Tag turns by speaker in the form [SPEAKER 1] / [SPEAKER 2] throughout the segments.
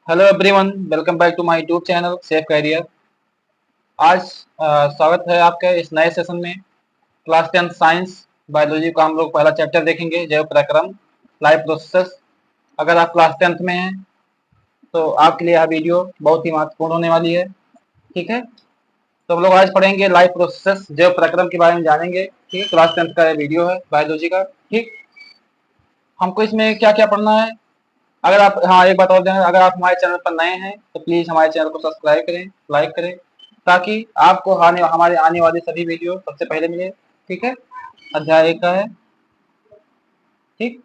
[SPEAKER 1] Hello everyone, welcome back to my YouTube channel safe career. आज स्वागत है आपका इस नए सेशन में। क्लास 10 साइंस बायोलॉजी का हम लोग पहला चैप्टर देखेंगे, जैव प्रक्रम लाइफ प्रोसेस। अगर आप क्लास 10th में हैं तो आपके लिए यह वीडियो बहुत ही महत्वपूर्ण होने वाली है। ठीक है, तो हम लोग आज पढ़ेंगे लाइफ प्रोसेस, जैव प्रक्रम के बारे में जानेंगे। ठीक है, क्लास 10th का वीडियो है बायोलॉजी का। ठीक, हमको इसमें क्या क्या पढ़ना है। अगर आप, हाँ एक बात और ध्यान, अगर आप हमारे चैनल पर नए हैं तो प्लीज हमारे चैनल को सब्सक्राइब करें, लाइक करें, ताकि आपको हमारे आने वाले सभी वीडियो सबसे पहले मिले। ठीक है, अध्याय 1 का है। ठीक,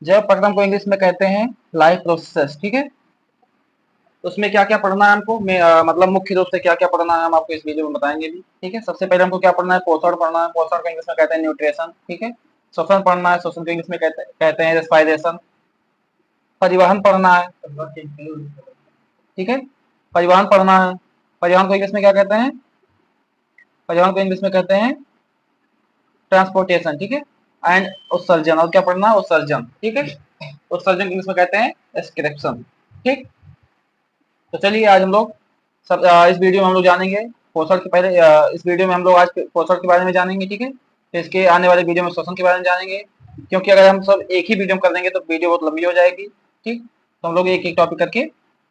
[SPEAKER 1] जैव प्रक्रम को इंग्लिश में कहते हैं लाइफ प्रोसेस। ठीक है, तो उसमें क्या क्या पढ़ना है हमको, मतलब मुख्य रूप से क्या क्या पढ़ना है हम आपको इस वीडियो में बताएंगे भी। ठीक है, सबसे पहले हमको क्या पढ़ना है, पोषण पढ़ना है। पोषण को इंग्लिश में कहते हैं न्यूट्रिशन। ठीक है, श्वसन पढ़ना है। श्वसन को इंग्लिश में कहते हैं रेस्पिरेशन। परिवहन पढ़ना है। ठीक है, परिवहन पढ़ना है। परिवहन को इंग्लिश में क्या कहते हैं, परिवहन को इंग्लिश में कहते हैं ट्रांसपोर्टेशन। ठीक है, एंड उत्सर्जन, और क्या पढ़ना है, उत्सर्जन। ठीक है, उत्सर्जन इंग्लिश में कहते हैं एक्सक्रेप्शन। ठीक, तो चलिए आज हम लोग सब इस वीडियो में हम लोग जानेंगे पोषण के पहले, इस वीडियो में हम लोग आज पोषण के बारे में जानेंगे। ठीक है, तो इसके आने वाले वीडियो में श्वसन के बारे में जानेंगे, क्योंकि अगर हम सब एक ही वीडियो में कर देंगे तो वीडियो बहुत लंबी हो जाएगी। ठीक, तो हम लोग एक एक टॉपिक करके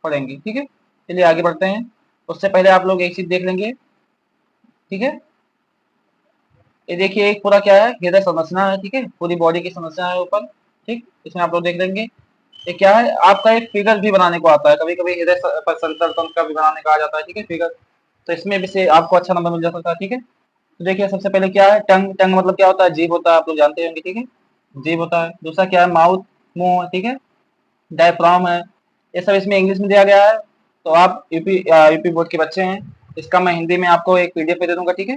[SPEAKER 1] पढ़ेंगे। ठीक है, चलिए आगे बढ़ते हैं। उससे पहले आप लोग एक चीज देख लेंगे। ठीक है, ये देखिए एक पूरा क्या है, हृदय संरचना है। ठीक है, पूरी बॉडी की संरचना है ऊपर। ठीक, इसमें आप लोग देख लेंगे। ये क्या है, आपका एक फिगर भी बनाने को आता है, कभी कभी हृदय संतुलन का भी बनाने का आ जाता है। ठीक है, फिगर, तो इसमें भी से आपको अच्छा नंबर मिल जा सकता है। ठीक है, तो देखिए सबसे पहले क्या है, टंग। टंग मतलब क्या होता है, जीभ होता है, आप लोग जानते होंगे। ठीक है, जीभ होता है। दूसरा क्या है, माउथ, मुंह। ठीक है, डायफ्राम है। ये सब इसमें इंग्लिश में दिया गया है, तो आप यूपी बोर्ड के बच्चे हैं, इसका मैं हिंदी में आपको एक पीडीएफ दे दूंगा। ठीक है,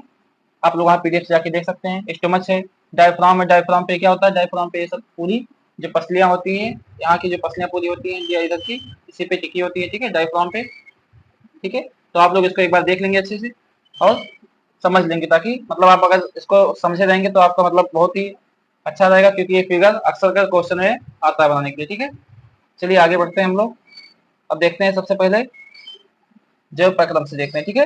[SPEAKER 1] आप लोग वहाँ पीडीएफ से जाके देख सकते हैं। स्टोमच है, डायफ्राम है। डायफ्राम पे क्या होता है, डायफ्राम पे ये सब पूरी जो पसलियां होती हैं, यहाँ की जो पसलियां पूरी होती हैं या इधर की, इसी पे टिकी होती है। ठीक है, डायफ्राम पे। ठीक है, तो आप लोग इसको एक बार देख लेंगे अच्छे से और समझ लेंगे, ताकि मतलब आप अगर इसको समझे रहेंगे तो आपका मतलब बहुत ही अच्छा रहेगा, क्योंकि ये फिगर अक्सर कर क्वेश्चन में आता है बनाने के लिए। ठीक है, चलिए आगे बढ़ते हैं हम लोग। अब देखते हैं सबसे पहले जैव प्रक्रम से देखते हैं। ठीक है,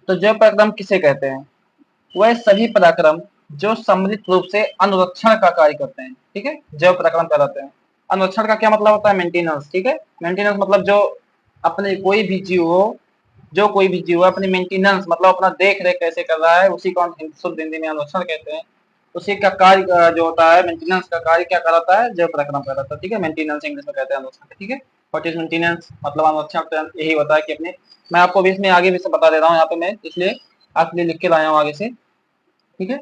[SPEAKER 1] तो जैव प्रक्रम किसे कहते हैं, वह सभी पराक्रम जो सम्मिलित रूप से अनुरक्षण का कार्य करते हैं। ठीक है, जैव पराक्रम कहलाते हैं। अनुरक्षण का क्या मतलब होता है, मेंटेनेंस। ठीक है, मेंटेनेंस मतलब जो अपने कोई भी जीव हो, जो कोई भी जीव अपनी मेंटेनेंस मतलब अपना देख रेख कैसे कर रहा है, उसी को हम शुद्ध हिंदी में अनुरक्षण कहते हैं। उसी का कार्य जो होता है, मेंटेनेंस का कार्य क्या कराता है, जैव पराक्रम कराता है। ठीक है, मेंटेनेंस इंग्लिश में कहते हैं अनुरक्षण। ठीक है, व्हाट इज मेंटेनेंस, मतलब अनुरक्षण यही होता है कि अपने, मैं आपको भी इसमें आगे भी से बता दे रहा हूँ, यहाँ पे मैं इसलिए आपके लिए लिख के लाया हूँ आगे से। ठीक है,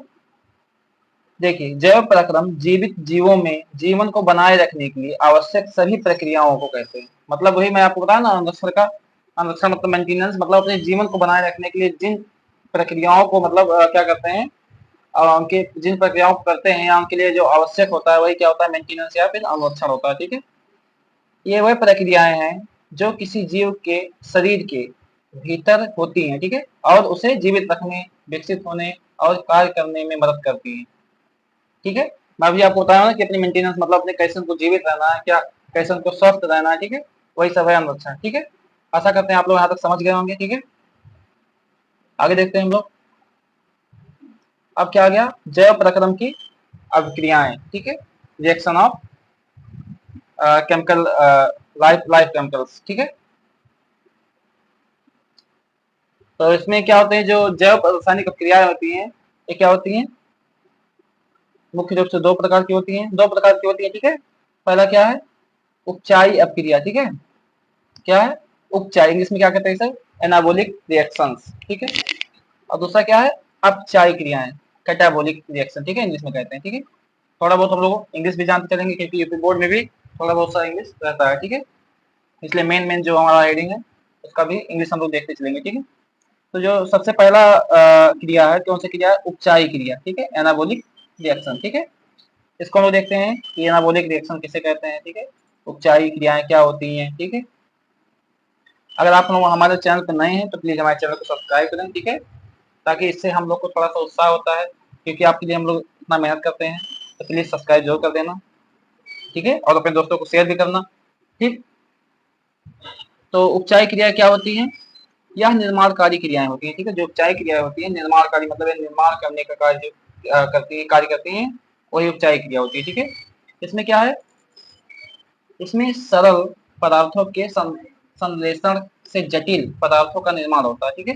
[SPEAKER 1] देखिए जैव पराक्रम जीवित जीवों में जीवन को बनाए रखने के लिए आवश्यक सभी प्रक्रियाओं को कहते हैं। मतलब वही मैं आपको बताया ना, अनुरक्षण का, अनुरक्षण मतलब मेंटेनेंस, मतलब अपने जीवन को बनाए रखने के लिए जिन प्रक्रियाओं को मतलब क्या करते हैं, उनके जिन प्रक्रियाओं को करते हैं या उनके लिए जो आवश्यक होता है वही क्या होता है, मेंटेनेंस या फिर अनुरक्षण होता है। ठीक है, ये वह प्रक्रियाएं हैं जो किसी जीव के शरीर के भीतर होती हैं। ठीक है, और उसे जीवित रखने, विकसित होने और कार्य करने में मदद करती हैं। ठीक है, मैं अभी आपको बताया ना कि अपनी मेंटेनेंस मतलब अपने कैसे उनको जीवित रहना है, क्या कैसे उनको स्वस्थ रहना है। ठीक है, वही सब है अनुरक्षण। ठीक है, आशा करते हैं आप लोग यहाँ तक समझ गए होंगे। ठीक है, आगे देखते हैं हम लोग। अब क्या आ गया, जैव प्रक्रम की अभिक्रियाएं। ठीक है, reaction of chemical, life life chemicals. ठीक है, तो इसमें क्या होते हैं, जो जैव रासायनिक अभिक्रियाएं होती हैं, ये क्या होती हैं, मुख्य रूप से दो प्रकार की होती हैं, दो प्रकार की होती है। ठीक है, पहला क्या है, उपचायी अपक्रिया। ठीक है, क्या है, उपचायी, इंग्लिश में क्या कहते हैं सर, एनाबोलिक रिएक्शंस। ठीक है, और दूसरा क्या है, अपचायी क्रियाएं, कैटाबोलिक रिएक्शन। ठीक है, इंग्लिश में कहते हैं। ठीक है, थोड़ा बहुत हम लोग इंग्लिश भी जानते चलेंगे, क्योंकि यूपी बोर्ड में भी थोड़ा बहुत सा इंग्लिश रहता है। ठीक है, इसलिए मेन मेन जो हमारा हेडिंग है उसका भी इंग्लिश हम लोग देखते चलेंगे। ठीक है, तो जो सबसे पहला क्रिया है, कौन सी क्रिया है, उपचायी क्रिया। ठीक है, एनाबोलिक रिएक्शन। ठीक है, इसको हम लोग देखते हैं कि एनाबोलिक रिएक्शन किसे कहते हैं। ठीक है, उपचायी क्रियाएं क्या होती हैं। ठीक है, अगर आप लोग हमारे चैनल पर नए हैं तो प्लीज हमारे चैनल को सब्सक्राइब करें। ठीक है, ताकि इससे हम लोग को थोड़ा सा उत्साह होता है, क्योंकि आपके लिए हम लोग इतना मेहनत करते हैं, तो प्लीज सब्सक्राइब जरूर कर देना। ठीक है, और अपने दोस्तों को शेयर भी करना। ठीक। तो उपचाय क्रिया क्या होती है? यह निर्माणकारी क्रियाएं होती हैं। ठीक है, जो उपचाय क्रिया होती है निर्माणकारी मतलब निर्माण करने का कार्य कार्य करती हैं, वही उपचाय क्रिया होती है। ठीक है, इसमें क्या है, इसमें सरल पदार्थों के संश्लेषण से जटिल पदार्थों का निर्माण होता है। ठीक है,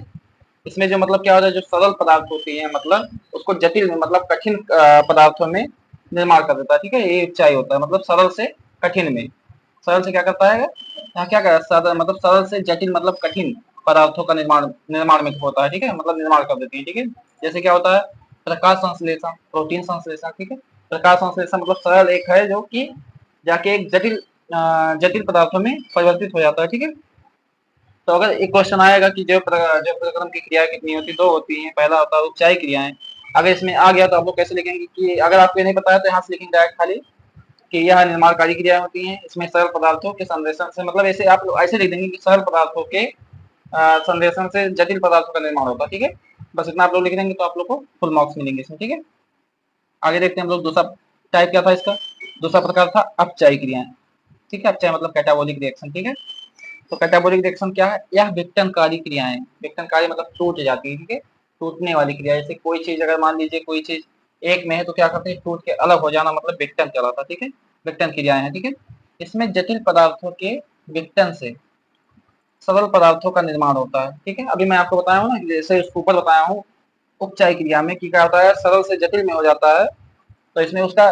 [SPEAKER 1] इसमें जो मतलब क्या होता है, जो सरल पदार्थ होती है मतलब उसको जटिल में मतलब कठिन पदार्थों में निर्माण कर देता है। ठीक है, ये उपचाय होता है, मतलब सरल से कठिन में। सरल से क्या करता है, यहाँ क्या करता है, मतलब सरल से जटिल मतलब कठिन पदार्थों का निर्माण निर्माण में होता है। ठीक है, मतलब निर्माण कर देती है। ठीक है, जैसे क्या होता है, प्रकाश संश्लेषण, प्रोटीन संश्लेषण। ठीक है, प्रकाश संश्लेषण मतलब सरल एक है जो कि जाके एक जटिल जटिल पदार्थों में परिवर्तित हो जाता है। ठीक है, तो अगर एक क्वेश्चन आएगा कि जो प्रक्रम की क्रिया कितनी होती है, दो होती है। पहला होता है उपचाय क्रियाएं। अगर इसमें आ गया तो आप लोग कैसे लिखेंगे कि अगर आपको ये नहीं पता है तो यहाँ से लिखेंगे डायरेक्ट खाली कि यह निर्माणकारी क्रियाएं होती हैं, इसमें सरल पदार्थों के संश्लेषण से, मतलब ऐसे आप लोग ऐसे लिख देंगे कि सरल पदार्थों के संश्लेषण से जटिल पदार्थों का निर्माण होता है। ठीक है, बस इतना आप लोग लिख देंगे तो आप लोग को फुल मार्क्स मिलेंगे इसमें। ठीक है, आगे देखते हैं हम लोग। दूसरा टाइप क्या था इसका, दूसरा प्रकार था अपचायी क्रियाएं। ठीक है, अपचाय मतलब कैटाबोलिक रिएक्शन। ठीक है, तो कैटाबोलिक रिएक्शन क्या है, यह विघटनकारी क्रियाएं, विघटनकारी मतलब टूट जाती है। ठीक है, टूटने वाली क्रिया, जैसे कोई चीज अगर मान लीजिए कोई चीज एक में है तो क्या करते हैं, टूट के अलग हो जाना मतलब विघटन कहलाता है। ठीक है, विघटन क्रियाएं हैं। ठीक है, इसमें जटिल पदार्थों के विघटन से सरल पदार्थों का निर्माण होता है। ठीक है, अभी मैं आपको बताया हूँ ना, जैसे उसके ऊपर बताया हूँ उपचाय क्रिया में क्या होता है, सरल से जटिल में हो जाता है, तो इसमें उसका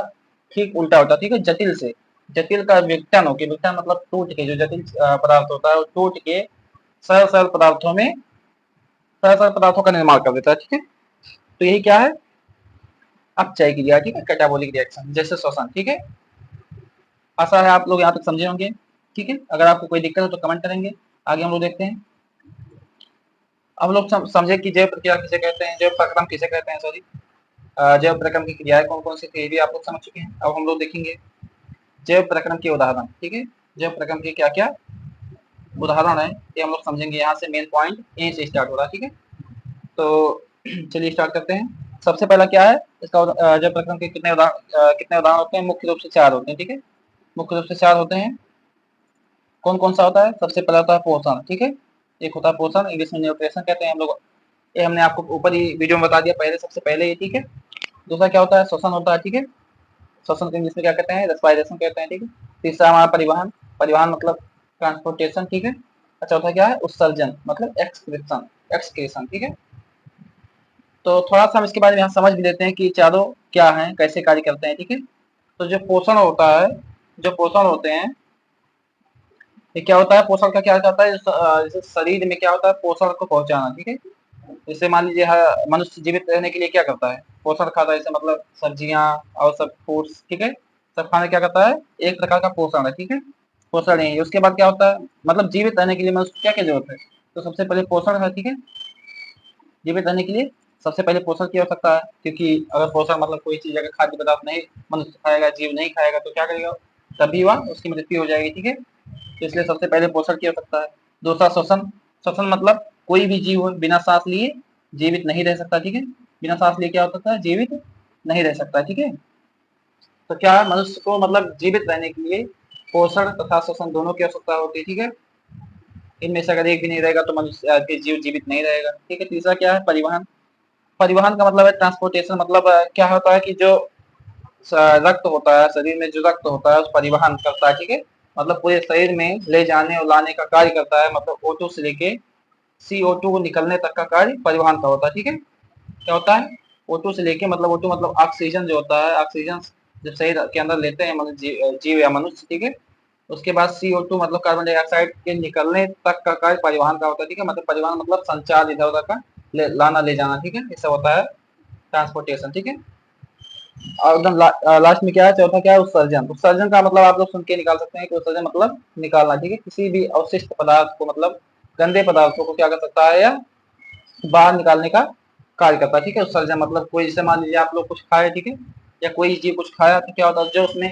[SPEAKER 1] ठीक उल्टा होता है। ठीक है, जटिल से जटिल का विघटन होकर, विघटन मतलब टूट के, जो जटिल पदार्थ होता है वो टूट के सरल सरल पदार्थों में सरल सरल पदार्थों का निर्माण कर देता है। ठीक है, तो यही क्या है, अपचायी क्रिया। ठीक है, कैटाबोलिक रिएक्शन जैसे श्वसन। ठीक है, आशा है आप लोग यहाँ तक समझे होंगे। ठीक है, अगर आपको कोई दिक्कत हो तो कमेंट करेंगे। आगे हम लोग देखते हैं। अब लोग समझे कि जैव प्रक्रिया किसे कहते हैं, जैव प्रक्रम किसे कहते हैं, सॉरी, जैव प्रक्रम की क्रियाएं कौन कौन सी थी, ये भी आप लोग समझ चुके हैं। अब हम लोग देखेंगे जैव प्रक्रम के उदाहरण। ठीक है, जैव प्रक्रम के क्या क्या उदाहरण है ये हम लोग समझेंगे। यहाँ से मेन पॉइंट ए से स्टार्ट हो रहा है। ठीक है, तो चलिए स्टार्ट करते हैं। सबसे पहला क्या है इसका, जैव प्रक्रम के कितने उदाहरण होते हैं, मुख्य रूप से 4 होते हैं। ठीक है, मुख्य रूप से 4 होते हैं। कौन कौन सा होता है, सबसे पहला होता है पोषण। ठीक है, एक होता है पोषण, इंग्लिश में न्यूट्रिशन कहते हैं हम लोग, ये हमने आपको ऊपर ही वीडियो में बता दिया पहले, सबसे पहले ये। ठीक है, दूसरा क्या होता है, श्वसन होता है। ठीक है, श्वसन को इंग्लिश में क्या कहते हैं, रेस्पिरेशन कहते हैं। ठीक है, तीसरा हमारा परिवहन, परिवहन मतलब ट्रांसपोर्टेशन। ठीक है, चौथा क्या है, उत्सर्जन मतलब एक्सक्रीशन, एक्सक्रीशन। ठीक है, तो थोड़ा सा हम इसके बारे में यहाँ समझ भी लेते हैं कि चारों क्या हैं, कैसे कार्य करते हैं। ठीक है, तो जो पोषण होता है, जो पोषण होते हैं, ये क्या होता है, पोषण का क्या होता है, जैसे शरीर में क्या होता है, पोषण को पहुंचाना। ठीक है, जैसे मान लीजिए मनुष्य जीवित रहने के लिए क्या करता है, पोषण खाता है, जैसे मतलब सब्जियां और सब फूड्स। ठीक है, सब खाना क्या करता है, एक प्रकार का पोषण है। ठीक है, पोषण है। उसके बाद क्या होता है, मतलब जीवित रहने के लिए मनुष्य क्या क्या जरूरत है, तो सबसे पहले पोषण है। ठीक है, जीवित रहने के लिए सबसे पहले पोषण की आवश्यकता है, क्योंकि अगर पोषण मतलब कोई चीज अगर खाद्य पदार्थ नहीं मनुष्य खाएगा, जीव नहीं खाएगा तो क्या करेगा, तभी वह उसकी मृत्यु हो जाएगी। ठीक है, तो इसलिए सबसे पहले पोषण की आवश्यकता है। दूसरा श्वसन, श्वसन मतलब कोई भी जीव बिना सांस लिए जीवित नहीं रह सकता। ठीक है, बिना सांस लिए क्या हो सकता है, जीवित नहीं रह सकता। ठीक है, तो क्या है, मनुष्य को मतलब जीवित रहने के लिए पोषण तथा श्वसन दोनों की आवश्यकता होती है। ठीक है, इनमें से अगर एक भी नहीं रहेगा तो मनुष्य के जीव जीवित नहीं रहेगा। ठीक है, तीसरा क्या है, परिवहन। परिवहन का मतलब है ट्रांसपोर्टेशन, मतलब क्या होता है कि जो रक्त होता है, शरीर में जो रक्त होता है उस परिवहन करता है। ठीक है, मतलब पूरे शरीर में ले जाने और लाने का कार्य करता है, मतलब O2 से लेके CO2 को निकलने तक का कार्य परिवहन का होता है। ठीक है, क्या होता है, O2 से लेके मतलब O2 मतलब ऑक्सीजन जो होता है, ऑक्सीजन जब शरीर के अंदर लेते हैं जीव या मनुष्य। ठीक है, उसके बाद CO2 मतलब कार्बन डाइऑक्साइड के निकलने तक का कार्य परिवहन का होता है। ठीक है, मतलब परिवहन मतलब संचार, इधर उधर का लाना ले जाना। ठीक है, इससे होता है ट्रांसपोर्टेशन। ठीक है, और एकदम लास्ट में क्या है, चौथा क्या है, उत्सर्जन। उत्सर्जन का मतलब आप लोग सुन के निकाल सकते हैं कि उत्सर्जन मतलब निकालना। ठीक है, किसी भी अवशिष्ट पदार्थ को मतलब गंदे पदार्थों को क्या कर सकता है, या बाहर निकालने का कार्य करता है। ठीक है, उत्सर्जन मतलब कोई, जैसे मान लीजिए आप लोग कुछ खाए, ठीक है, या कोई जीव कुछ खाया तो क्या होता है, जो उसमें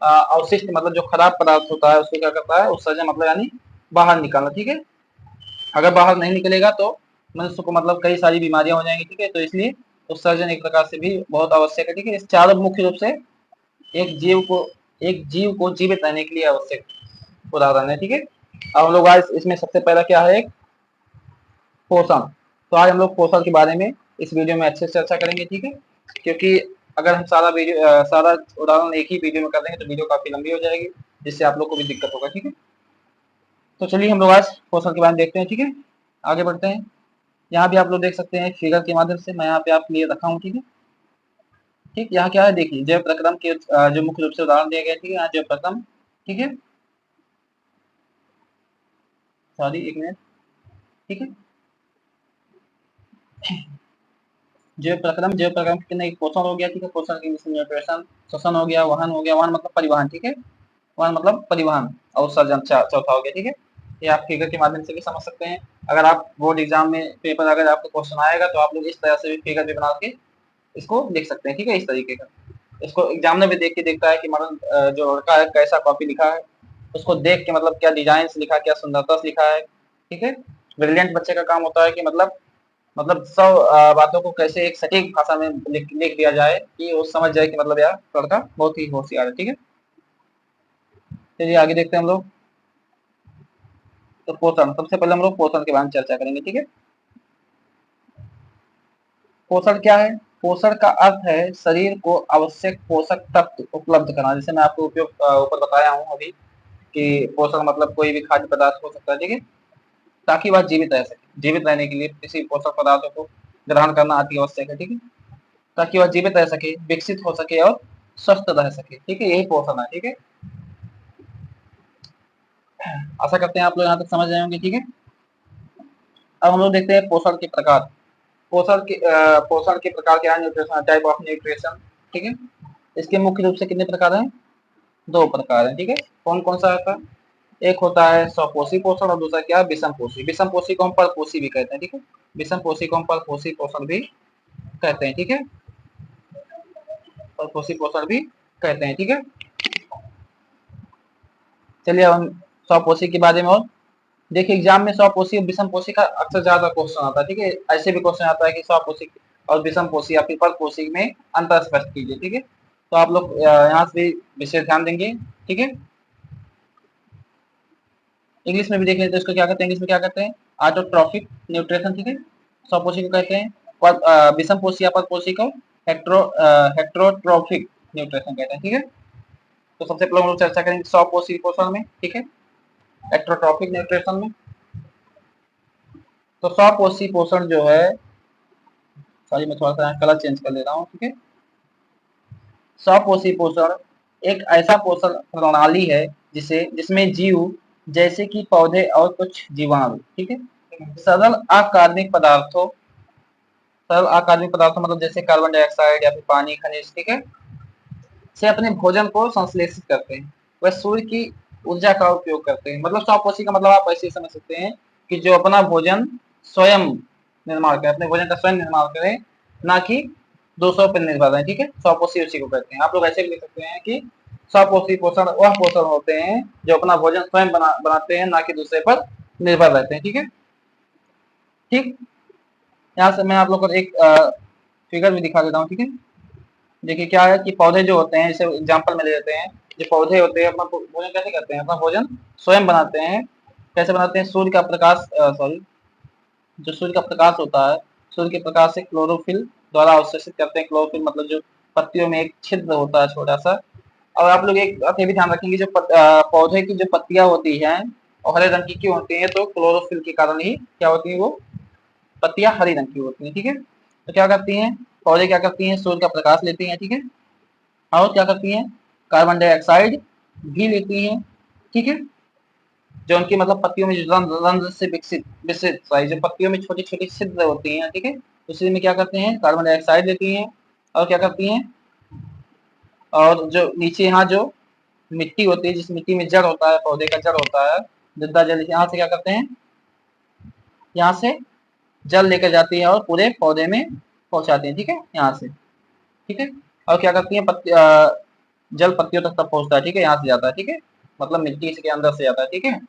[SPEAKER 1] अवशिष्ट मतलब जो खराब पदार्थ होता है उसको क्या करता है, उत्सर्जन मतलब यानी बाहर निकालना। ठीक है, अगर बाहर नहीं निकलेगा तो मनुष्य को मतलब कई सारी बीमारियां हो जाएंगी। ठीक है, तो इसलिए उत्सर्जन एक प्रकार से भी बहुत आवश्यक है। ठीक है, इस चारों मुख्य रूप से एक जीव को जीवित रहने के लिए आवश्यक उदाहरण है। ठीक है, अब हम लोग आज इसमें सबसे पहला क्या है, एक पोषण। तो आज हम लोग पोषण के बारे में इस वीडियो में अच्छे से चर्चा करेंगे। ठीक है, क्योंकि अगर हम सारा उदाहरण एक ही वीडियो में कर देंगे तो वीडियो काफी लंबी हो जाएगी, जिससे आप लोग को भी दिक्कत होगा। ठीक है, तो चलिए हम लोग आज पोषण के बारे में देखते हैं। ठीक है, आगे बढ़ते हैं। यहाँ भी आप लोग देख सकते हैं फिगर के माध्यम से, मैं यहाँ पे आपके लिए रखा हूँ। ठीक है, ठीक, यहाँ क्या है देखिए, जैव प्रक्रम के जो मुख्य रूप से उदाहरण दिए गए। ठीक है, यहाँ जैव प्रक्रम। ठीक है, सॉरी एक मिनट। ठीक है, जैव प्रक्रम कितने, पोषण हो गया। ठीक है, पोषण के न्यूट्रिशन, श्वसन हो गया, वहन हो गया, वहन मतलब परिवहन। ठीक है, वहन मतलब परिवहन, और सर्जन चौथा हो गया। ठीक है, ये आप फिगर के माध्यम से भी समझ सकते हैं। अगर आप बोर्ड एग्जाम में पेपर अगर आपको क्वेश्चन आएगा तो आप लोग इस तरह से भी फिगर भी बना के इसको लिख सकते हैं। ठीक है, इस तरीके का इसको एग्जामिनर भी देख के देखता है कि मतलब जो लड़का है कैसा कॉपी लिखा है, उसको देख के मतलब क्या डिजाइन से लिखा, क्या सुंदरता से लिखा है। ठीक है, ब्रिलियंट बच्चे का काम होता है कि मतलब सब बातों को कैसे एक सटीक भाषा में लिख दिया जाए कि वो समझ जाए कि मतलब यार लड़का बहुत ही होशियार है। ठीक है, चलिए आगे देखते हैं हम लोग। तो पोषण, सबसे पहले हम लोग पोषण के बारे में चर्चा करेंगे। ठीक है, पोषण क्या है। पोषण का अर्थ है शरीर को आवश्यक पोषक तत्व उपलब्ध कराना। जैसे मैं आपको ऊपर बताया हूँ अभी कि पोषण मतलब कोई भी खाद्य पदार्थ हो सकता है। ठीक है, ताकि वह जीवित रह सके। जीवित रहने के लिए किसी पोषक पदार्थों को ग्रहण करना अति आवश्यक है। ठीक है, ताकि वह जीवित रह सके, विकसित हो सके और स्वस्थ रह सके। ठीक है, यही पोषण है। ठीक है, आशा करते हैं आप लोग यहाँ तक समझ रहे होंगे। ठीक है, अब हम लोग देखते हैं पोषण के प्रकार। पोषण के प्रकार क्या है, न्यूट्रिशन, टाइप ऑफ न्यूट्रिशन। ठीक है, इसके मुख्य रूप से कितने प्रकार हैं, दो प्रकार हैं। ठीक है, कौन कौन सा होता है, एक होता है स्वपोषी पोषण और दूसरा क्या है, विषम पोषी। विषम पोषी को हम परपोषी भी कहते हैं। ठीक है, विषम पोषी को हम परपोषी पोषण भी कहते हैं। ठीक है, परपोषी पोषण भी कहते हैं। ठीक है, चलिए अब हम स्वपोषी के बारे में और देखिए। एग्जाम में स्वपोषी और विषम पोषी का अक्सर ज्यादा क्वेश्चन आता है। ठीक है, ऐसे भी क्वेश्चन आता है कि स्वपोषी और विषम पोषी या फिर परपोषी में अंतर स्पष्ट कीजिए। ठीक है, तो आप लोग यहाँ से विशेष ध्यान देंगे। ठीक है, इंग्लिश में भी देख लेते हैं, इसको क्या कहते हैं, इंग्लिश में क्या कहते हैं, ऑटोट्रॉफिक न्यूट्रिशन। ठीक है, स्वपोषी को कहते हैं, विषम पोषी या परपोषी को हेट्रोट्रॉफिक न्यूट्रिशन कहते हैं। ठीक है, तो सबसे पहले हम लोग चर्चा करेंगे स्वपोषी पोषण में। ठीक है, हेट्रोट्रॉफिक न्यूट्रिशन में। तो स्वपोषी पोषण जो है, सॉरी मैं थोड़ा सा कलर चेंज कर ले रहा हूँ। ठीक है, स्वपोषी पोषण एक ऐसा पोषण प्रणाली है जिसमें जीव जैसे कि पौधे और कुछ जीवाणु। ठीक है, सरल अकार्बनिक पदार्थों सरल अकार्बनिक पदार्थों मतलब जैसे कार्बन डाइऑक्साइड या फिर पानी, खनिज। ठीक है, से अपने भोजन को संश्लेषित करते हैं। वह सूर्य की ऊर्जा का उपयोग करते हैं। मतलब स्वपोषी का मतलब आप ऐसे समझ सकते हैं कि जो अपना भोजन स्वयं निर्माण करें, अपने भोजन का स्वयं निर्माण करें, ना कि दूसरों पर निर्भर रहें। ठीक है, स्वपोषी उसी को कहते हैं। आप लोग ऐसे भी लिख सकते हैं कि स्वपोषी पोषण वह पोषण होते हैं जो अपना भोजन स्वयं बनाते हैं, ना कि दूसरे पर निर्भर रहते हैं। ठीक है, ठीक, यहाँ से मैं आप लोग को एक फिगर भी दिखा देता हूँ। ठीक है, देखिए क्या है कि पौधे जो होते हैं, जैसे एग्जांपल में ले लेते हैं, जो पौधे होते हैं अपना भोजन कैसे करते हैं, अपना भोजन स्वयं बनाते हैं। कैसे बनाते हैं, सूर्य का प्रकाश, सॉरी, जो सूर्य का प्रकाश होता है, सूर्य के प्रकाश से क्लोरोफिल द्वारा अवशोषित करते हैं। क्लोरोफिल मतलब जो पत्तियों में एक छिद्र होता है छोटा सा। और आप लोग एक बात ये भी ध्यान रखेंगे, जो पौधे की जो पत्तियां होती हैं और हरे रंग की क्यों होती हैं, तो क्लोरोफिल के कारण ही क्या होती है, वो पत्तियां हरी रंग की होती हैं। ठीक है, तो क्या करती हैं पौधे, क्या करती हैं, सूर्य का प्रकाश लेती हैं। ठीक है, और क्या करती हैं, कार्बन डाइऑक्साइड भी लेती हैं। ठीक है, जो उनकी मतलब पत्तियों में जो रंध्र से विकसित जो पत्तियों में छोटी छोटी छिद्र होती हैं। ठीक है, उसी में क्या करते हैं, कार्बन डाइऑक्साइड लेती हैं और क्या करती हैं, और जो नीचे यहाँ जो मिट्टी होती है, जिस मिट्टी में जड़ होता है, पौधे का जड़ होता है, जिद्दा जल, यहाँ से क्या करते हैं, यहाँ से जल लेकर जाती है और पूरे पौधे में पहुंचाती है। ठीक है, यहाँ से। ठीक है, और क्या करती है, जल पत्तियों तक तब पहुंचता है। ठीक है, यहाँ से जाता है। ठीक है, मतलब मिट्टी के अंदर से जाता है। ठीक है,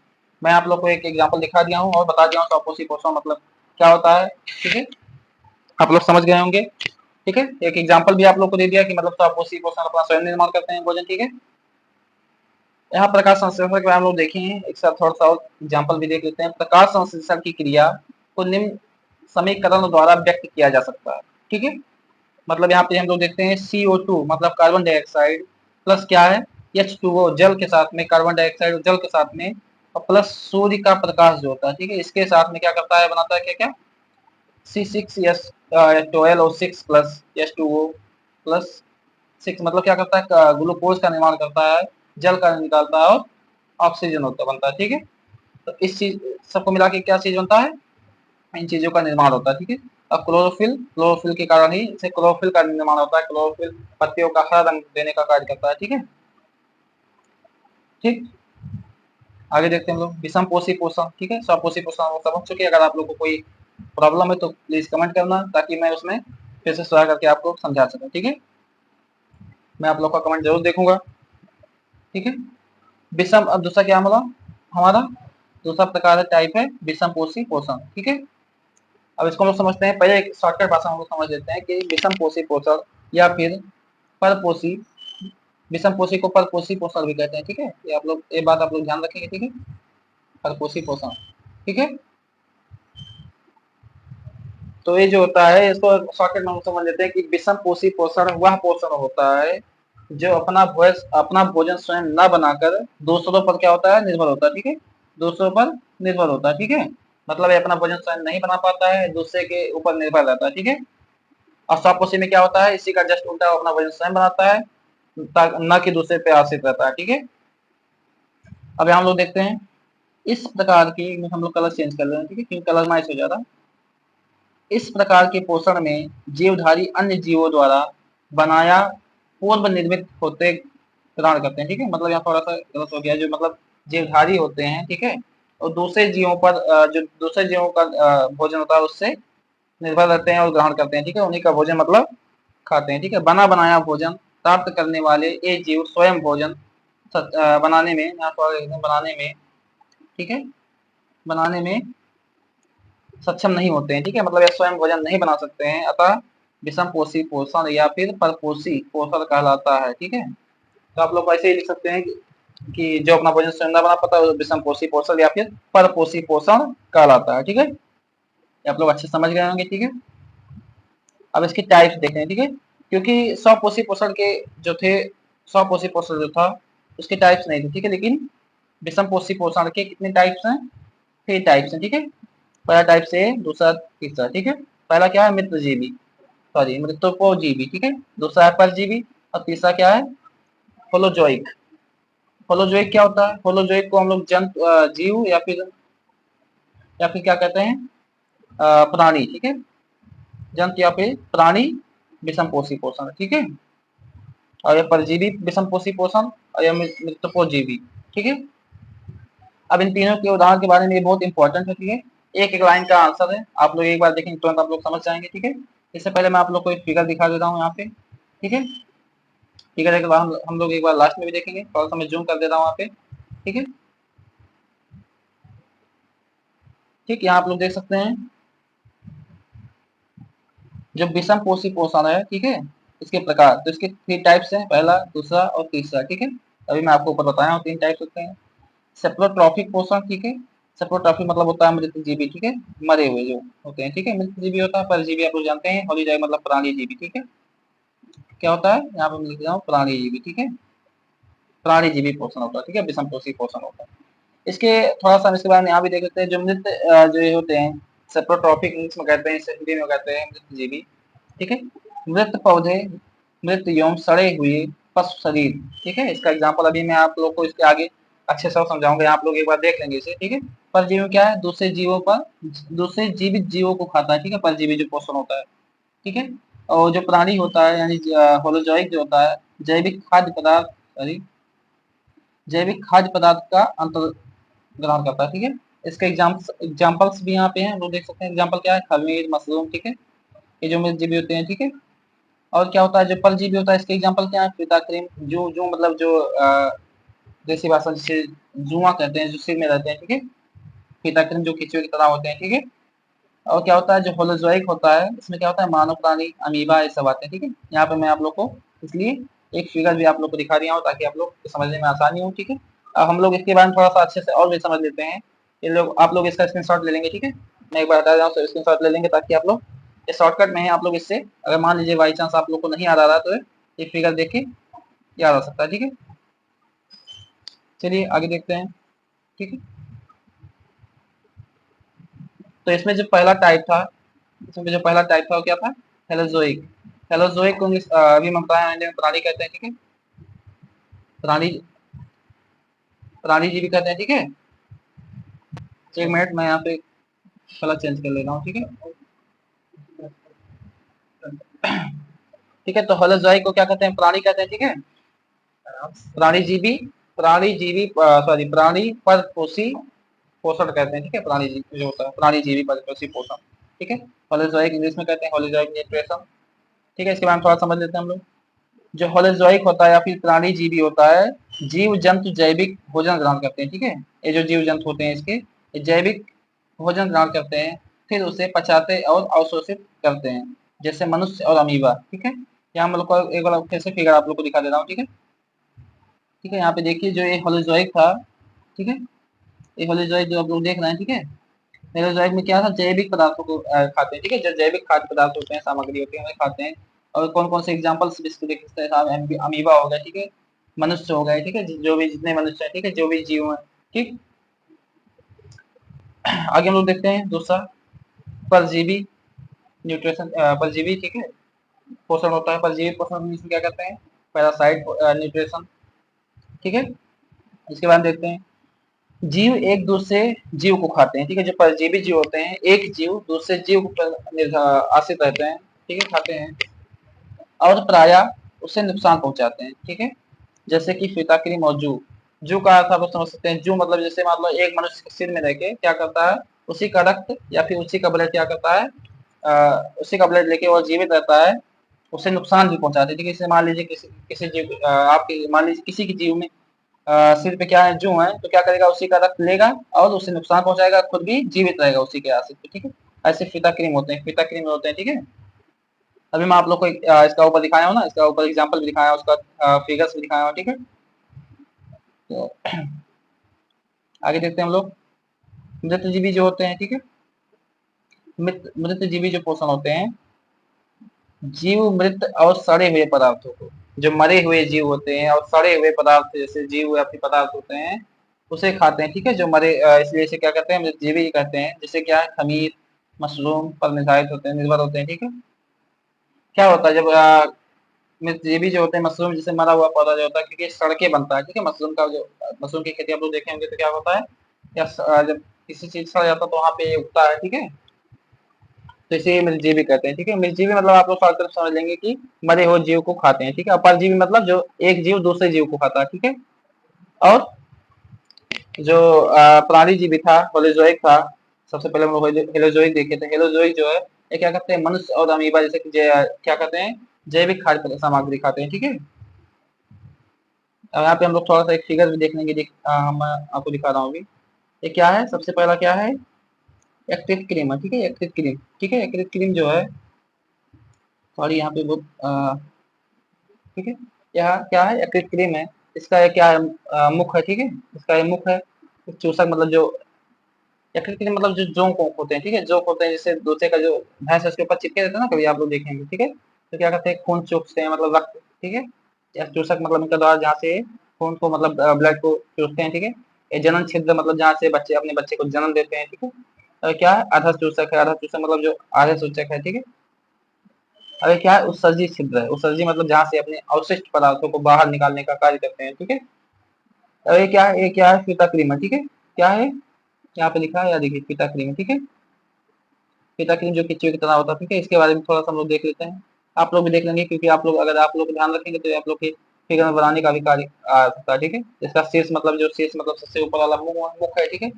[SPEAKER 1] मैं आप लोग को एक एग्जांपल दिखा दिया हूँ और बता दिया हूँ स्वपोषी पोषण मतलब क्या होता है। ठीक है, आप लोग समझ गए होंगे। ठीक है, एक एग्जांपल भी आप लोग को दे दिया कि मतलब स्वपोषी पोषण अपना स्वयं निर्माण करते हैं भोजन। ठीक है, यहाँ प्रकाश संश्लेषण के बारे में हम लोग देखेंगे, एक साथ थोड़ा सा और एग्जाम्पल भी देख लेते हैं। प्रकाश संश्लेषण की क्रिया को निम्न समीकरण द्वारा व्यक्त किया जा सकता है। ठीक है, मतलब यहाँ पे हम लोग देखते हैं CO2 मतलब कार्बन डाइऑक्साइड प्लस क्या है H2O जल के साथ में, कार्बन डाइऑक्साइड जल के साथ में, और प्लस सूर्य का प्रकाश जो होता है, ठीक है, इसके साथ में क्या करता है, बनाता है क्या क्या C6H12O6 प्लस H2O प्लस 6 मतलब क्या करता है, ग्लूकोज का निर्माण करता है, जल का निकालता है और ऑक्सीजन होता बनता है। ठीक है, तो इस चीज सबको मिला के क्या चीज बनता है, इन चीजों का निर्माण होता है। ठीक है, अब क्लोरोफिल, क्लोरोफिल के कारण ही इसे क्लोरोफिल का निर्माण होता है। क्लोरोफिल पत्तियों का हरा रंग देने का कार्य करता है। ठीक है, ठीक, आगे देखते हैं हम लोग विषम पोषी पोषण। ठीक है, स्वपोषी पोषण वो समझ चुके। अगर आप लोग को कोई प्रॉब्लम है तो प्लीज कमेंट करना, ताकि मैं उसमें फिर से सुधार करके आपको समझा सकूं। ठीक है, मैं आप लोग का कमेंट जरूर देखूंगा। ठीक है, विषम, अब दूसरा क्या बोला हमारा, दूसरा प्रकार है, टाइप है विषम पोषी पोषण। ठीक है, अब इसको हम लोग समझते हैं। पहले एक शॉर्टकट भाषा हम लोग समझ लेते हैं कि विषम पोषी पोषण या फिर परपोषी, विषम पोषी को परपोषी पोषण भी कहते हैं। ठीक है, ये आप लोग, ये बात आप लोग ध्यान रखेंगे। ठीक है, परपोषी पोषण। ठीक है, तो ये जो होता है इसको शॉर्टकट में हम समझ लेते हैं कि विषम पोषी पोषण वह पोषण होता है जो अपना भोजन स्वयं न बनाकर दूसरों पर क्या होता है, निर्भर होता है। ठीक है, दूसरों पर निर्भर होता है। ठीक है, मतलब ये अपना भोजन स्वयं नहीं बना पाता है, दूसरे के ऊपर निर्भर रहता है। ठीक है, और स्वपोषी में क्या होता है, इसी का जस्ट उल्टा, अपना भोजन स्वयं बनाता है, न कि दूसरे पे आश्रित रहता है। ठीक है, अब हम लोग देखते हैं इस प्रकार की, हम लोग कलर चेंज कर रहे हैं। ठीक है, क्योंकि कलर मैच हो जा रहा है। इस प्रकार के पोषण में जीवधारी अन्य जीवों द्वारा बनाया पूर्व निर्मित होते ग्रहण करते हैं। ठीक है, मतलब यहाँ थोड़ा सा गलत हो गया, जो मतलब जीवधारी होते हैं, ठीक है, और दूसरे जीवों पर जो दूसरे जीवों का भोजन होता है उससे निर्भर रहते हैं और ग्रहण करते हैं। ठीक है, उन्हीं का भोजन मतलब खाते हैं। ठीक है, बना बनाया भोजन प्राप्त करने वाले ये जीव स्वयं भोजन बनाने में, यहाँ थोड़ा बनाने में, ठीक है, बनाने में सक्षम नहीं होते हैं। ठीक है, मतलब ये स्वयं भोजन नहीं बना सकते हैं, अतः विषम पोषी पोषण या फिर परपोषी पोषण कहलाता है। ठीक है, तो आप लोग ऐसे ही लिख सकते हैं कि जो अपना भोजन स्वयं ना बना पाता है विषम पोषी पोषण या फिर परपोषी पोषण कहलाता है। ठीक है, आप लोग अच्छे समझ गए होंगे। ठीक है, अब इसकी टाइप्स देखते हैं। ठीक है, क्योंकि स्वपोषी पोषण के जो थे, स्वपोषी पोषण जो था उसके टाइप्स नहीं थे। ठीक है, लेकिन विषम पोषी पोषण के कितने टाइप्स हैं, 3 टाइप्स हैं। ठीक है, पहला टाइप से दूसरा तीसरा। ठीक है, पहला क्या है, मित्रजीवी, सॉरी मृतोपजीवी। ठीक है, दूसरा है परजीवी, और तीसरा क्या है, होलोजोइक। होलोजोइक क्या होता है, होलोजोइक को हम लोग जंतु जीव या फिर क्या कहते हैं, प्राणी। ठीक है, जंतु या फिर प्राणी विषम पोषी पोषण। ठीक है, और ये परजीवी विषम पोषी पोषण, और यह मृतोपजीवी। ठीक है, अब इन तीनों के उदाहरण के बारे में ये बहुत इंपॉर्टेंट है। ठीक है, एक एक लाइन का आंसर है, आप लोग एक बार देखेंगे तुरंत आप लोग समझ जाएंगे। ठीक है, इससे पहले मैं आप लोग को एक फिगर दिखा देता हूँ यहाँ पे। ठीक है, फिगर के बाद हम लोग एक बार लास्ट में भी देखेंगे, थोड़ा सा मैं जूम कर दे रहा हूँ यहाँ पे। ठीक है, ठीक, यहाँ आप लोग देख सकते हैं जो विषम पोषी पोषण है। ठीक है, इसके प्रकार, तो इसके 3 टाइप्स हैं, पहला दूसरा और तीसरा। ठीक है, अभी मैं आपको ऊपर बताया हूँ 3 टाइप्स होते हैं। सेप्रोट्रॉफिक पोषण, ठीक है, सेप्रोट्रॉफिक मतलब होता है मृत जीवी। ठीक है, मरे हुए जो होते हैं। ठीक है, मृत जीवी होता है, परजीवी आप लोग जानते हैं, हॉलीजॉय मतलब प्राणी जीवी। ठीक है, क्या होता है, यहाँ पे मैं लिख रहा हूँ प्राणी जीवी। ठीक है, प्राणी जीवी पोषण होता है। ठीक है, विषम पोषी पोषण होता है। इसके थोड़ा सा इसके बारे में यहाँ भी देख लेते हैं। जो मृत जो ये होते हैं, सेप्रोट्रॉफिक इंग्लिश में कहते हैं, इसे हिंदी में कहते हैं मृत जीवी। ठीक है, मृत पौधे, मृत एवं सड़े हुए पशु शरीर। ठीक है, इसका एग्जाम्पल अभी मैं आप लोग को इसके आगे अच्छे से समझाऊंगा, आप लोग एक बार देख लेंगे इसे। ठीक है, परजीवी क्या है, दूसरे जीवों पर, दूसरे जीवित जीवों को खाता है। ठीक है, परजीवी जो पोषण होता है। ठीक है, और जो प्राणी होता है यानी होलोजोइक जो होता है, जैविक खाद्य पदार्थ, सॉरी, जैविक खाद्य पदार्थ का अंतर ग्रहण करता है। ठीक है, इसके एग्जाम्पल्स भी यहाँ पे हैं, लोग देख सकते हैं। एग्जाम्पल क्या है, खमीर, मशरूम। ठीक है, ये जो मृत जीवी होते हैं। ठीक है, और क्या होता है जो परजीवी होता है, इसके एग्जाम्पल क्या है, पिताक्रिम, जो मतलब जो देसी भाषा जिसे जुआ कहते हैं, जो सिर में रहते हैं। ठीक है, पिताक्रिम जो केंचुए की तरह होते हैं। ठीक है, और क्या होता है जो होलोजोइक होता है, इसमें क्या होता है, मानव प्राणी, अमीबा, ये सब आते हैं। ठीक है, यहाँ पे मैं आप लोग को इसलिए एक फिगर भी आप लोग को दिखा दिया हूँ ताकि आप लोग को समझने में आसानी हो। ठीक है, अब हम लोग इसके बारे में थोड़ा सा अच्छे से और भी समझ लेते हैं। ये लोग आप लोग इसका स्क्रीनशॉट ले लेंगे, ठीक है। मैं एक बार बता रहा हूँ, स्क्रीनशॉट ले लेंगे ताकि आप लोग ये शॉर्टकट में है, आप लोग इससे अगर मान लीजिए बाई चांस आप लोग को नहीं याद आ रहा तो ये फिगर देख के याद आ सकता है, ठीक है। चलिए आगे देखते हैं, ठीक है। तो इसमें जो पहला टाइप था, वो क्या था? हेलोजोइक। हेलोजोइक को अभी हम प्राणी कहते हैं, ठीक है। प्राणी प्राणी जीवी कहते हैं, ठीक है। एक मिनट मैं यहाँ पे कलर चेंज कर ले रहा हूँ, ठीक है। ठीक है, तो होलोजोइक को क्या कहते हैं? प्राणी कहते हैं, ठीक है। प्राणी जीवी सॉरी प्राणी परपोषी पोषण कहते हैं, ठीक है। प्राणी जीवी जो होता है, प्राणी जीवी परपोषी पोषण, ठीक है। होलोजोइक इंग्लिश में कहते हैं होलोजोइक न्यूट्रिशन, ठीक है। इसके बारे में थोड़ा समझ लेते हैं हम लोग। जो होलोजोइक होता है या फिर प्राणी जीवी होता है, जीव जंतु जैविक भोजन ग्रहण करते हैं, ठीक है। ये जो जीव जंतु होते हैं इसके जैविक भोजन ग्रहण करते हैं, फिर उसे पचाते और अवशोषित करते हैं, जैसे मनुष्य और अमीबा, ठीक है। यहाँ हम लोग को एक बार फिर से फिगर आप लोग को दिखा दे रहा हूँ, ठीक है। ठीक है, यहाँ पे देखिए जो ये होलोजोइक था, ठीक है। ये होलोजोइक जो आप लोग देख रहे हैं, ठीक है। होलोजोइक में क्या था? जैविक पदार्थों को खाते हैं, ठीक है। जो जैविक खाद्य पदार्थ होते हैं, सामग्री होती है, उन्हें खाते हैं। और कौन कौन से एग्जाम्पल्स इसको देख सकते हैं? अमीबा हो गया, ठीक है। मनुष्य हो गए, ठीक है। जो भी जितने मनुष्य हैं, ठीक है, जो भी जीव हैं, ठीक। आगे हम लोग देखते हैं दूसरा, परजीवी न्यूट्रिशन, परजीवी, ठीक है, पोषण होता है। परजीवी पोषण में क्या करते हैं? पैरासाइट न्यूट्रिशन, ठीक है। इसके बाद देखते हैं, जीव एक दूसरे जीव को खाते हैं, ठीक है। जो परजीवी जीव होते हैं, एक जीव दूसरे जीव पर आश्रित रहते हैं, ठीक है, खाते हैं और प्रायः उसे नुकसान पहुंचाते हैं, ठीक है। जैसे कि फीताक्रीम और जू। जू का अर्थ आप लोग समझ सकते हैं। जू मतलब जैसे मान लो एक मनुष्य के सिर में रह के क्या करता है, उसी का रक्त या फिर उसी का ब्लड क्या करता है, उसी का ब्लड लेके वो जीवित रहता है, उसे नुकसान भी पहुंचाते हैं, ठीक है। जैसे मान लीजिए किसी किसी जीव आपके मान लीजिए किसी के जीव में सिर पे क्या है, जू है, तो क्या करेगा? उसी का रक्त लेगा और उसे नुकसान पहुंचाएगा, खुद भी जीवित रहेगा उसी के आश्रित पे, ठीक है। ऐसे फीताक्रीम होते हैं, फीताक्रीम होते हैं, ठीक है। अभी मैं आप लोग को इसका ऊपर दिखाया हूँ ना, इसका ऊपर एग्जाम्पल भी दिखाया, उसका फिगर्स भी दिखाया, ठीक है। तो आगे देखते हैं हम लोग, मृतजीवी जो होते हैं, ठीक है। मृतजीवी जो पोषण होते हैं, जीव मृत और सड़े हुए पदार्थों को, जो मरे हुए जीव होते हैं और सड़े हुए पदार्थ जैसे जीव या फिर पदार्थ होते हैं, उसे खाते हैं, ठीक है। जो मरे इसलिए इसे क्या कहते हैं? मृतजीवी कहते हैं। जैसे क्या है? खमीर, मशरूम पर निर्धारित होते हैं, निर्भर होते हैं, ठीक है। क्या होता है जब मृतजीवी जो होते हैं, मशरूम जैसे मरा हुआ पौधा जो होता है, क्योंकि सड़के बनता है, ठीक है। मशरूम का जो मशरूम की खेती आप लोग देखे होंगे तो क्या होता है, या जब किसी चीज सड़ जाता है तो वहाँ पे उगता है, ठीक है। तो इसे मृतजीवी कहते हैं, ठीक है। मृतजीवी मतलब आप लोग शॉर्ट समझ लेंगे कि मरे हुए जीव को खाते हैं, ठीक है। परजीवी मतलब जो एक जीव दूसरे जीव को खाता है, ठीक है। और जो प्राणी जीवी था, होलोजोइक था, सबसे पहले हम लोग हेलोजोइक देखे थे। हेलोजोइक जो है ये क्या करते हैं? मनुष्य और अमीबा जैसे कि क्या कहते हैं? जैविक खाद्य सामग्री खाते हैं, ठीक है। यहाँ पे हम लोग थोड़ा सा एक फिगर भी देख लेंगे, हम आपको दिखा रहा हूँ अभी। ये क्या है? सबसे पहला क्या है? यकृत क्रीम है, ठीक है। यकृत क्रीम, ठीक है। यकृत क्रीम जो है, सॉरी यहाँ पे वो ठीक है। यह क्या है? यकृत क्रीम है। इसका ये क्या है? मुख है, ठीक है। इसका ये मुख है। चूसक मतलब जो यकृत क्रीम मतलब जो जोंक होते हैं, ठीक है। जोंक होते हैं जैसे दूसरे का जो भैंस है उसके ऊपर चिपके रहते हैं ना, कभी आप लोग देखेंगे, ठीक है। तो क्या करते हैं? खून चूसते हैं, मतलब रक्त, ठीक है। या चूसक मतलब इनका द्वारा जहाँ से खून को मतलब ब्लड को चूसते हैं, ठीक है। ये जनन छिद्र मतलब जहाँ से बच्चे अपने बच्चे को जन्म देते हैं, ठीक है। क्या है? आधा चूसक है। आधा चूसक मतलब जो आधे सूचक है, ठीक है। अरे क्या है? उत्सर्जी छिद्र है। उत्सर्जी मतलब जहाँ से अपने अवशिष्ट पदार्थों को बाहर निकालने का कार्य करते हैं, ठीक है। अरे क्या है? ये क्या है? फीता क्रीम है, ठीक है। क्या है? यहाँ पे लिखा है, या देखिए फीता क्रीम है, ठीक है। फीता क्रीम जो किच्चू की तरह होता है, ठीक है। इसके बारे में थोड़ा सा हम लोग देख लेते हैं। आप लोग भी देख लेंगे, क्योंकि आप लोग अगर आप लोग ध्यान रखेंगे तो आप लोग की फिगर बनाने का भी कार्य आ सकता है, ठीक है। इसका शीर्ष मतलब जो शीर्ष मतलब सबसे ऊपर वाला मुख है, ठीक है।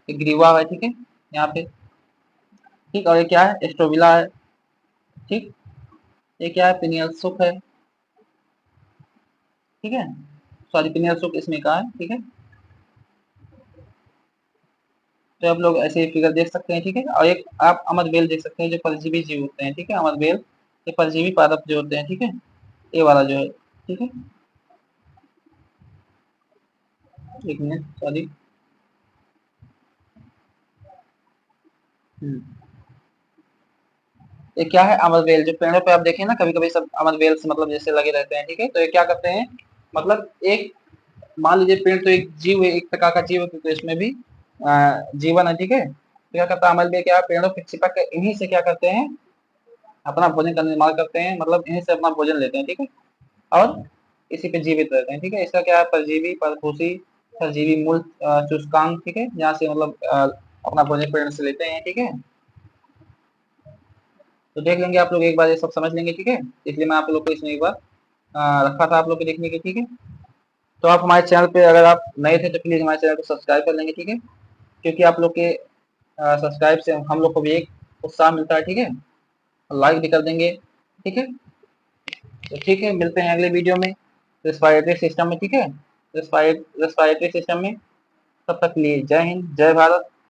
[SPEAKER 1] ये ग्रीवा है, ठीक है, यहाँ पे, ठीक। और ये क्या है? स्टोबिला है, ठीक। ये क्या है? पिनियल सुख है, ठीक है। सॉरी, पिनियल सुख इसमें का है, ठीक है। तो आप लोग ऐसे फिगर देख सकते हैं, ठीक है। और एक आप अमर बेल देख सकते हैं, जो परजीवी जीव होते हैं, ठीक है। अमर बेल ये परजीवी पादप जो होते हैं, ठीक है। ये वाला जो है, ठीक है। एक मिनट, सॉरी। ये क्या है, अमर बेल। जो पेड़ों पे आप देखें ना, कभी कभी सब अमर बेल से मतलब जैसे लगे रहते हैं, ठीक है। तो ये क्या करते हैं, मतलब एक, मान लीजिए पेड़ तो एक जीव है, एक प्रकार का जीव है, तो इसमें भी जीवन है, ठीक है। तो क्या करता है अमर बेल, क्या पेड़ों पे चिपक कर इन्हीं से क्या करते हैं, अपना भोजन का निर्माण करते हैं, मतलब इन्हीं से अपना भोजन लेते हैं, ठीक है। और इसी पे जीवित रहते हैं, ठीक है। इसका क्या है, परजीवी, परभूसी, परजीवी मूल, चुस्कांग, ठीक है, यहाँ से मतलब अपना भोजन पेड़ से लेते हैं, ठीक है। तो देख लेंगे आप लोग एक बार, ये सब समझ लेंगे, ठीक है। इसलिए मैं आप लोग को इसमें एक बार रखा था आप लोग को देखने के, ठीक है। तो आप हमारे चैनल पे अगर आप नए थे तो प्लीज हमारे चैनल को सब्सक्राइब कर लेंगे, ठीक है। क्योंकि आप लोग के सब्सक्राइब से हम लोग को भी एक उत्साह मिलता है, ठीक है। लाइक भी कर देंगे, ठीक है। तो ठीक है, मिलते हैं अगले वीडियो में रेस्पिरेटरी सिस्टम में, ठीक है। रेस्पिरेटरी सिस्टम में। तब तक के लिए जय हिंद, जय भारत।